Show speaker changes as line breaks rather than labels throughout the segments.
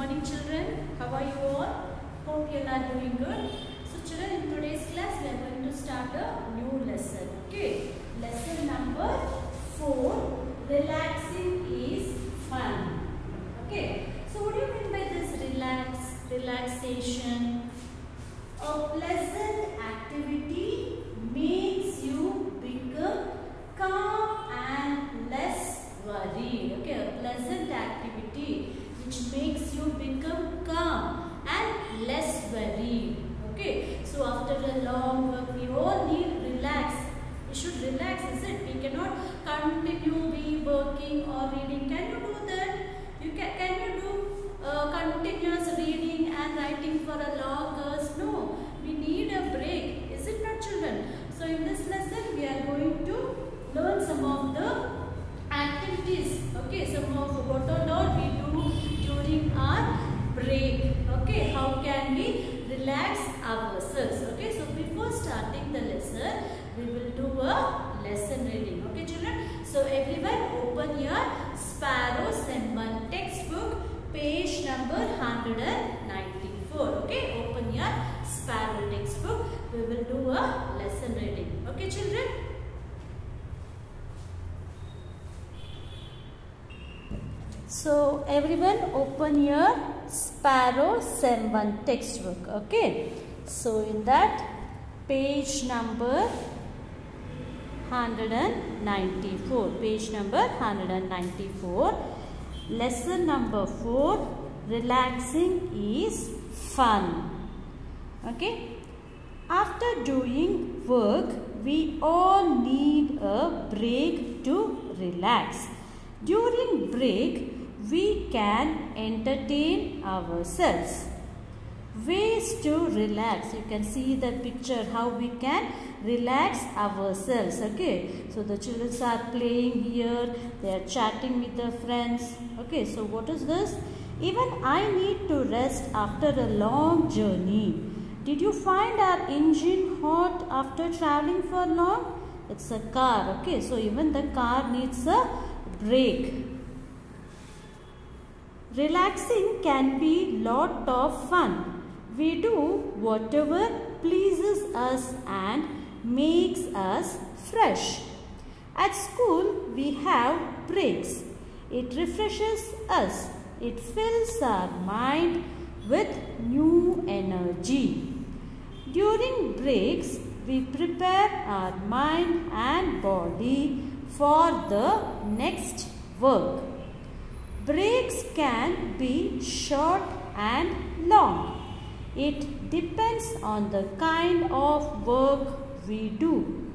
morning children. How are you all? Hope you are doing good. So children, in today's class we are going to start a new lesson. Okay. Lesson number 4. Relaxing is fun. Okay. So what do you mean by this relaxation? A pleasant activity makes you become calm and less worried. Okay, a pleasant activity which makes you become calm and less worried. Okay, so after a long work, we all need relax. We should relax, is it? We cannot continue be working or reading. Can you do that? Can you do continuous reading and writing for a long hours? No, we need a break. Is it not, children? So in this lesson, we are going to learn some of the activities. Okay, some of what all we do during our break. Okay, how can we relax ourselves? Okay, so before starting the lesson, we will do a lesson reading. Okay, children. So everyone, open your Sparrow Semban textbook, page number 194. Okay, open your Sparrow textbook. We will do a lesson reading. Okay, children. So everyone, open your Sparrow Semban textbook. Okay. So in that page number 194. Page number 194. Lesson number 4. Relaxing is fun. Okay. After doing work, we all need a break to relax. During break, we can entertain ourselves. Ways to relax. You can see the picture how we can relax ourselves. Okay, so the children are playing here, they are chatting with their friends. Okay, so what is this? Even I need to rest after a long journey. Did you find our engine hot after traveling for long? It's a car. Okay, so even the car needs a break. Relaxing can be lot of fun. We do whatever pleases us and makes us fresh. At school, we have breaks. It refreshes us. It fills our mind with new energy. During breaks, we prepare our mind and body for the next work. Breaks can be short and long. It depends on the kind of work we do.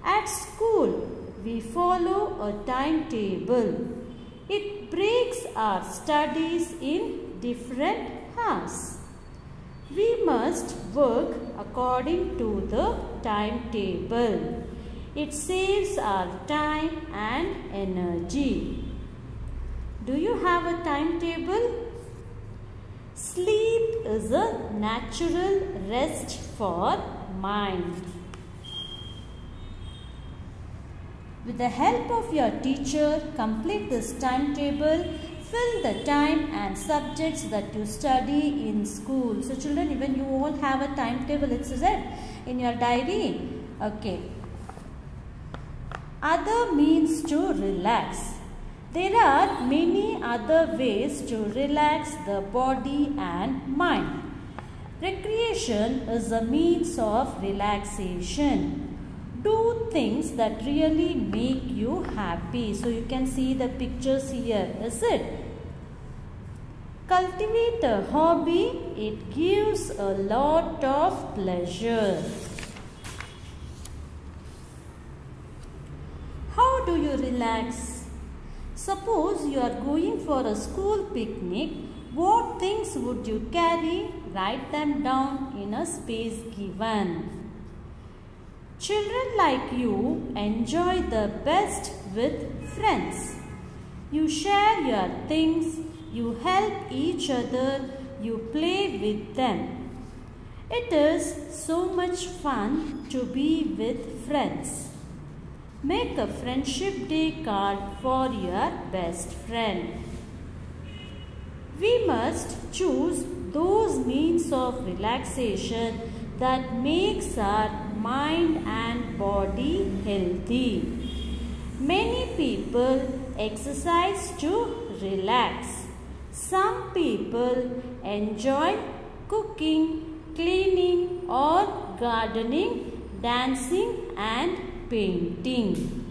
At school, we follow a timetable. It breaks our studies in different halves. We must work according to the timetable. It saves our time and energy. Do you have a timetable? Sleep is a natural rest for mind. With the help of your teacher, complete this timetable. Fill the time and subjects that you study in school. So children, even you all have a timetable, it's said in your diary. Okay. Other means to relax. There are many other ways to relax the body and mind. Recreation is a means of relaxation. Do things that really make you happy. So you can see the pictures here, is it? Cultivate a hobby. It gives a lot of pleasure. How do you relax? Suppose you are going for a school picnic. What things would you carry? Write them down in a space given. Children like you enjoy the best with friends. You share your things, you help each other, you play with them. It is so much fun to be with friends. Make a friendship day card for your best friend. We must choose those means of relaxation that makes our mind and body healthy. Many people exercise to relax. Some people enjoy cooking, cleaning or gardening, dancing and painting.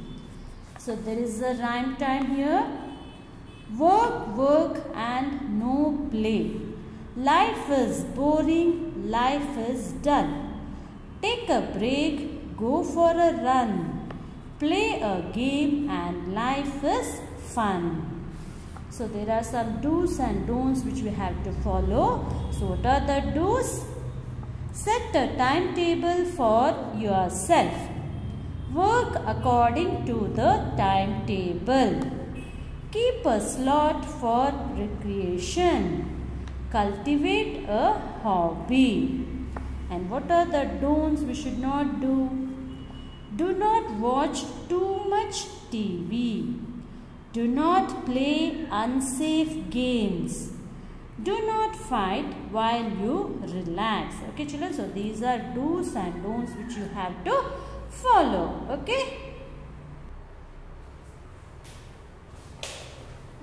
So there is a rhyme time here. Work, work and no play. Life is boring, life is dull. Take a break, go for a run. Play a game and life is fun. So there are some do's and don'ts which we have to follow. So what are the do's? Set a timetable for yourself. Work according to the timetable. Keep a slot for recreation. Cultivate a hobby. And what are the don'ts we should not do? Do not watch too much TV. Do not play unsafe games. Do not fight while you relax. Okay, children. So these are do's and don'ts which you have to follow. Okay.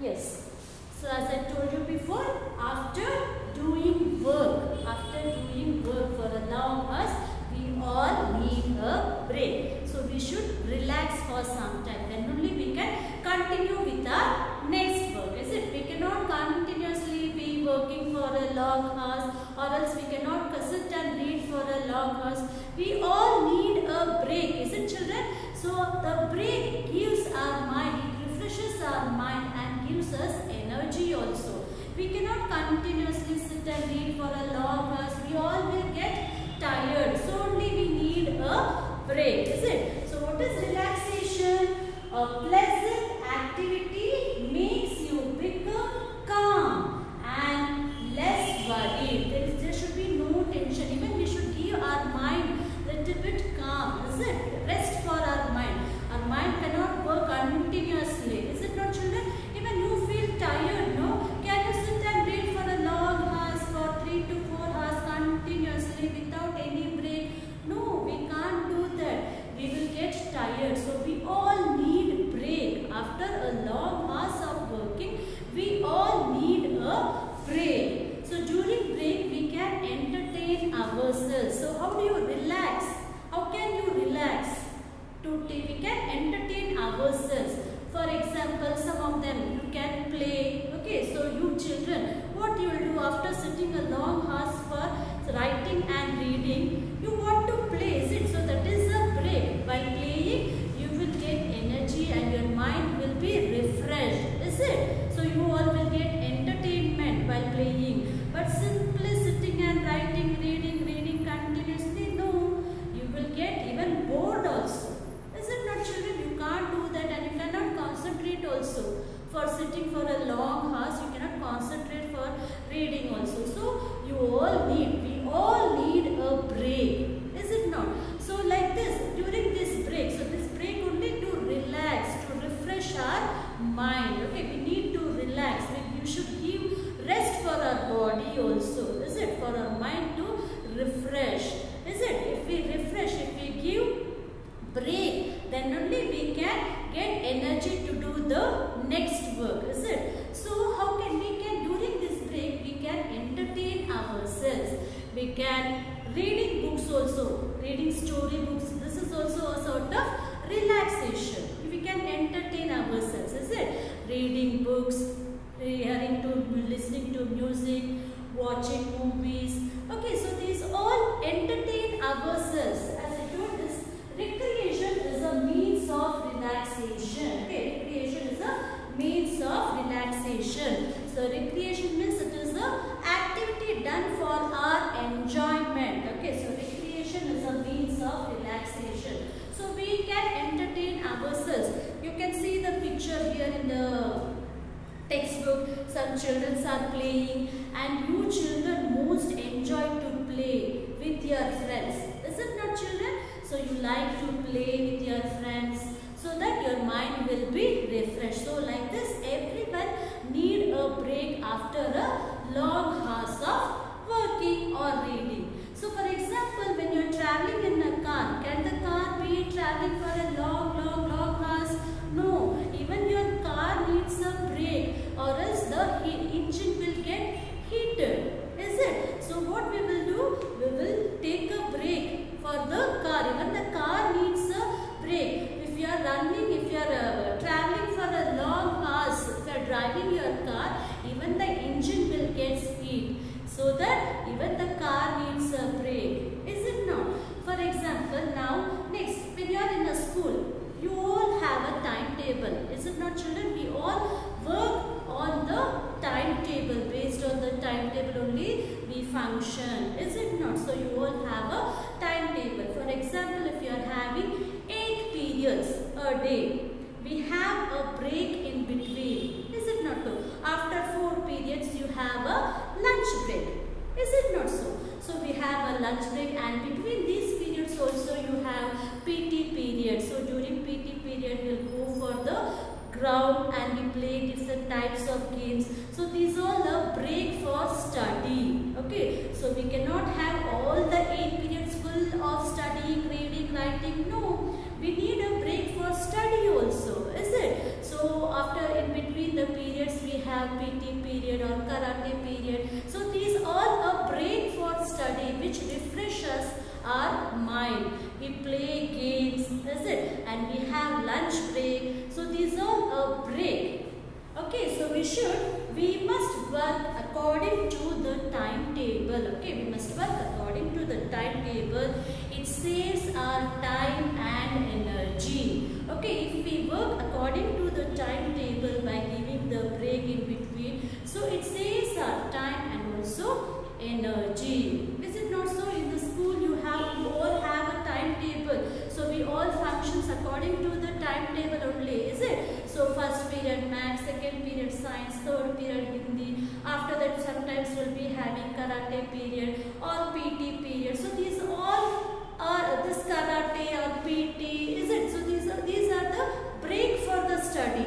Yes. So as I told you before, after doing work for a long hours, we all need a break. So we should relax for some time. Then only we can continue with our next work. Is it? We cannot continuously be working for a long hours, or else we cannot sit and read for a long hours. We all need a break. Is it, children? So the break gives our mind, it refreshes our mind and gives us energy also. We cannot continuously sit and read for a long hours. We all will get tired. So only we need a break. Is it? So what is relaxation? A pleasant activity makes you become calm and less worried. There should be no tension. Even we should give our mind a little bit calm. Is it? Rest for our mind. Our mind cannot work continuously. Is it not, children? Even you feel tired, no? Can you sit and read for a long hours, for 3 to 4 hours continuously without any break? No, we can't do that. We will get tired. So we all need break. After a long hours of working, we all need a break. So during break, we can entertain ourselves. So how do you relax? How can you relax? We can entertain ourselves. For example, some of them you can play. Okay, so you children, what you will do after sitting a long hours for writing and reading? You want to play, is it? So that is a break. By playing, you will get energy and your mind will be refreshed. Is it? So you all will get entertainment by playing. But simply sitting and writing, reading continuously, no. You will get even bored also. Is it not, children? You can't do that and you cannot concentrate also. For sitting for a long hours, you cannot concentrate for reading also. So we all need a break. Is it not? So like this, during this break, so this break only to relax, to refresh our mind. Okay, we need to relax. You should give rest for our body also. Is it? For our mind to refresh. Is it? If we refresh, if we give break, then only we can get energy to do the next work. Is it? So how can during this break we can entertain ourselves. We can reading books also, reading story books. This is also a sort of relaxation. We can entertain ourselves. Is it? Reading books, listening to music, watching movies. Okay, so these all entertain ourselves. As I told this, recreation is a means of relaxation. Okay, recreation is a means of relaxation. So recreation means it is a activity done for our enjoyment. Okay, so recreation is a means of relaxation. So we can entertain ourselves. You can see the picture here in the textbook. Some children are playing, and you children most enjoy to play with your friends. Is it not, children? So you like to play with your friends so that your mind will be refreshed. So like this, everyone need a break after a long hours of working or reading. So for example, when you are traveling in a car, can the car be traveling for a long hours? No, even your car needs a break, or else the engine will get heated. Is it? So what we will do? We will take a break for the car. Even the car needs a break. If you are running, if you are traveling for a long hours, if you are driving your car, even the engine will get heat. So that even the car needs a break. Is it not? For example, now next, when you are in a school, you all have a timetable. Is it not, children? We all work on the timetable. Based on the timetable only we function. Is it not? So you all have a timetable. For example, if you are having 8 periods a day, we have a break in between. Is it not so? After 4 periods you have a lunch break. Is it not so? So we have a lunch break, and between these periods also you have PT period. So during PT period we'll go for the ground and we play different types of games. So these are the break for study. Okay, so we cannot have all the 8 periods full of studying, reading, writing. No, we need a break for study also. Is it? So after, in between the periods we have PT period or karate period. So these all a break for study which refreshes our mind. We play games, is it? And we have lunch break. So these are a break. Okay, so we must work according to the timetable. Okay, we must work according to the timetable. It saves our time and energy. Okay, if we work according to the timetable by giving the break in between, so it saves our time and also energy. Is it not so? In the school you all have a timetable. So we all functions according to the timetable only. Is it? So first period maths, second period science, third period Hindi. After that sometimes we'll be having karate period or PT period. So these all are this karate or PT. Is it? So these are the break for the study.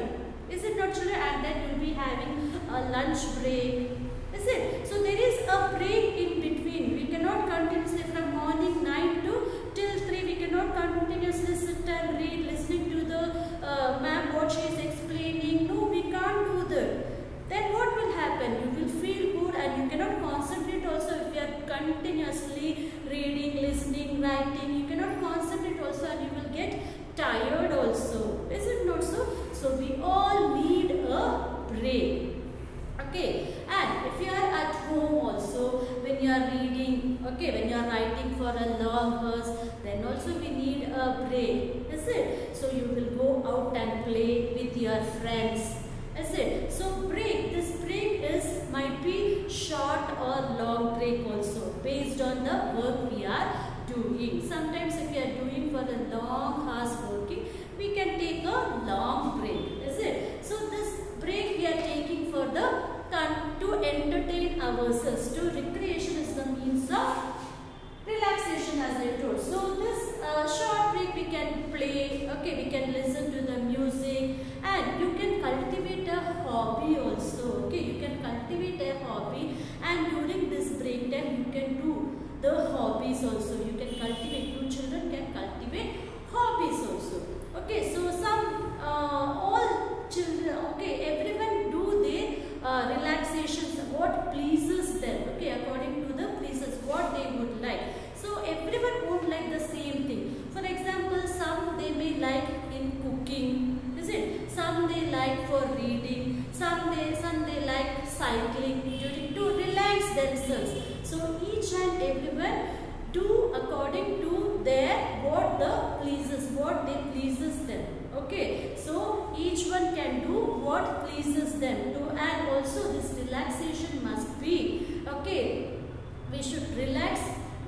Is it not, children? And then we'll be having a lunch break. Is it? So there is a break in between. We cannot continuously from morning 9 to till 3. We cannot continuously sit and read, listening to the ma'am what she is explaining. No, we can't do that. Then what will happen? You will feel good and you cannot concentrate also if you are continuously reading, listening, writing. You cannot concentrate also and you will get tired also. Is it not so? So we all need a break. Okay, and if you are at home also, when you are reading, okay, when you are writing for a long hours, then also we need a break. Is it? So you will go out and play with your friends. Is it? So break, this break might be short or long break also based on the work we are doing. Sometimes if you are doing for a long hours working, we can take a long break. Is it? So this break we are taking for the to entertain ourselves. To recreation is the means of relaxation, as I told. So this short break we can play. Okay, we can listen to the music, and you can cultivate a hobby also. Okay, you can cultivate a hobby, and during this break time you can do the hobbies also. You can cultivate. You children can cultivate hobbies also. Okay, so some all children. Okay, everyone do their relaxations, what pleases them, okay, according to the pleases, what they would like. So everyone won't like the same thing. For example, some they may like in cooking, is it? Some they like for reading, some they like cycling to relax themselves. So each and everyone do according to their what they pleases them. Okay, so each one can do what pleases them to, and also this relaxation must be, okay, we should relax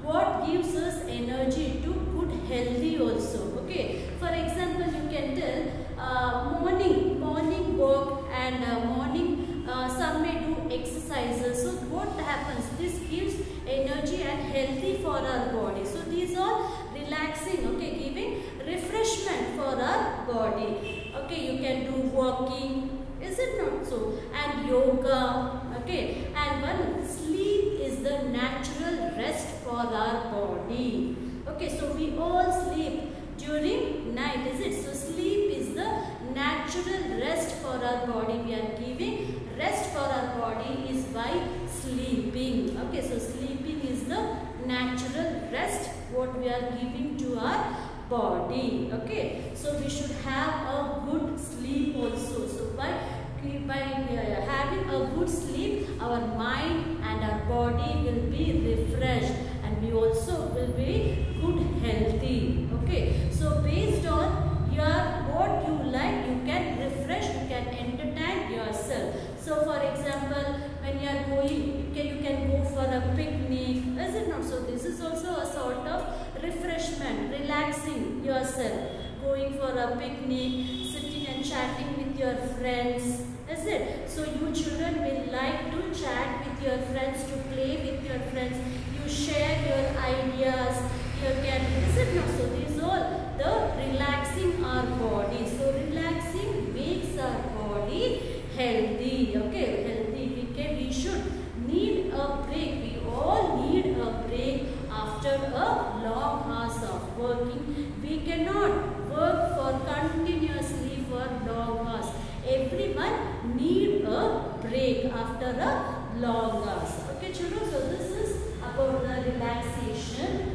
what gives us energy to good healthy also. Okay, for example, you can tell morning walk and morning some may do exercises. So what happens? This gives energy and healthy for our body. So these are relaxing, okay, giving refreshment for our body. Okay, you can do walking, is it not so? And yoga, okay, and one the natural rest for our body. Okay, so we all sleep during night, is it? So sleep is the natural rest for our body. We are giving rest for our body is by sleeping. Okay, so sleeping is the natural rest what we are giving to our body. Okay, so we should have a good sleep also. So by having a good sleep, our mind and our body will be refreshed, and we also will be good healthy. Okay, so based on your what you like, you can refresh, you can entertain yourself. So for example, when you are going, you can go for a picnic, is it not? So this is also a sort of refreshment, relaxing yourself, going for a picnic, sitting and chatting with your friends, is it? So you children will like to chat with your friends, to play with your friends, you share your ideas, you can, is it not? So these all the relaxing our body. So relaxing makes our body healthy. Okay, healthy. We should need a break. We all need a break after a long hours of working. We cannot work for continuously for long hours. Everyone need a break after a long hours. Okay, children. So this is about the relaxation.